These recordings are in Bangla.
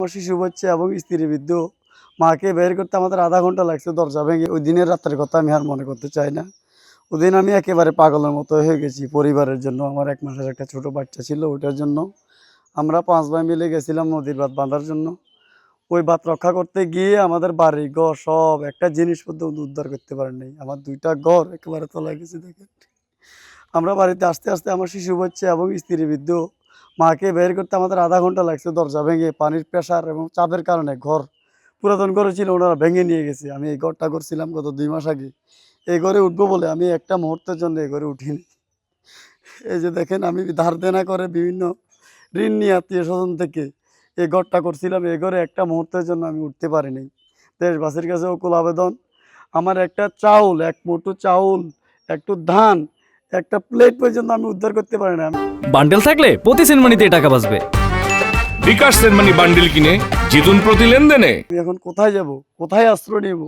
আমার শিশু বাচ্চা এবং স্ত্রী বৃদ্ধ মাকে বের করতে আমাদের আধা ঘন্টা লাগছে দরজা ভেঙে। ওই দিনের রাত্রের কথা আমি আর মনে করতে চাই না। ওদিন আমি একেবারে পাগলের মতো হয়ে গেছি পরিবারের জন্য। আমার ১ মাসের একটা ছোট বাচ্চা ছিল, ওইটার জন্য। আমরা ৫ ভাই মিলে গেছিলাম নদীর বাঁধ বাঁধার জন্য। ওই বাঁধ রক্ষা করতে গিয়ে আমাদের বাড়ি ঘর সব একটা জিনিসপত্র উদ্ধার করতে পারেন নাই। আমার ২ টা ঘর একেবারে তলায় গেছে দেখেন। আমরা বাড়িতে আসতে, আসতে আমার শিশু বাচ্চা এবং স্ত্রী বৃদ্ধ মাকে বের করতে আমাদের আধা ঘন্টা লাগছে দরজা ভেঙে। পানির প্রেশার এবং চাপের কারণে ঘর পুরাতন ঘরে ছিল, ওনারা ভেঙে নিয়ে গেছে। আমি এই ঘরটা করছিলাম গত ২ মাস আগে। এই ঘরে উঠবো বলে আমি একটা মুহূর্তের জন্য এই ঘরে উঠিনি। এই যে দেখেন, আমি ধার দেনা করে বিভিন্ন ঋণ নিয়ে আত্মীয়স্বজন থেকে এই ঘরটা করছিলাম। এই ঘরে একটা মুহূর্তের জন্য আমি উঠতে পারিনি। দেশবাসীর কাছে ওকুল আবেদন, আমার একটা চাউল, ১ মুঠো চাউল, একটু ধান, একটা প্লেট পর্যন্ত আমি উদ্ধার করতে পারি না। বান্ডেল থাকলে প্রতি সেনমানিতে টাকা বাঁচবে। বিকাশ সেনমানি বান্ডেল কিনে জিতুন প্রতি লেনদেনে। আমি এখন কোথায় যাব, কোথায় আশ্রয় নেব?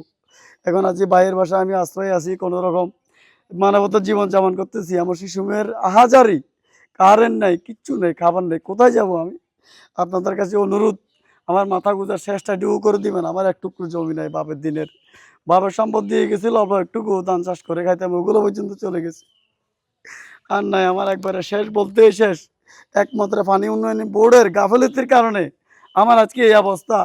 এখন আছি ভাইয়ের বাসায়, আমি আশ্রয় আছি, কোনো রকম মানবতার জীবনযাপন করতেছি। আমার শিশু মেয়ের আহাজারি, কারেন্ট নাই, কিচ্ছু নেই, খাবার নেই, কোথায় যাব আমি? আপনাদের কাছে অনুরোধ, আমার মাথা গুঁজার শেষটা ডিউ করে দিবেন। আমার একটুকু জমি নাই বাপের দিনের, বাপের সম্পদ দিয়ে গেছিল, অল্প একটুকু ধান চাষ করে খাইতাম, ওগুলো পর্যন্ত চলে গেছে। আর নাই, আমার একবারে শেষ বলতেই শেষ। একমাত্র পানি উন্নয়ন বোর্ডের গাফিলতির কারণে আমার আজকে এই অবস্থা।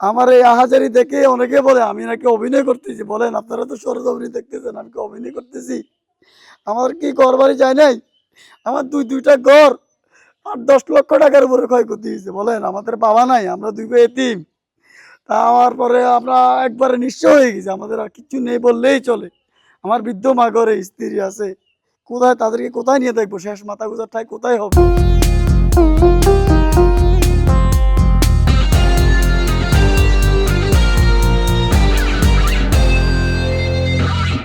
আমার এই আহাজারি দেখে অনেকে বলে আমি নাকি অভিনয় করতেছি। বলেন, আপনারা তো সরজমিনে দেখতেছেন আমি কি অভিনয় করতেছি? আমার কি ঘর বাড়ি যায় নাই? আমার দুইটা ঘর ৮-১০ লক্ষ টাকার উপরে ক্ষয়ক্ষতি হয়েছে। বলেন, আমাদের বাবা নাই, আমরা ২ ভাই এতিম। তা আমার পরে আমরা একবারে নিঃস্ব হয়ে গেছি, আমাদের আর কিচ্ছু নেই বললেই চলে। আমার বৃদ্ধ মা ঘরে, স্ত্রী আছে, কোথায় তাদেরকে কোথায় নিয়ে দেখবো? শেষ মাথা গোঁজার ঠাঁই কোথায় হবে?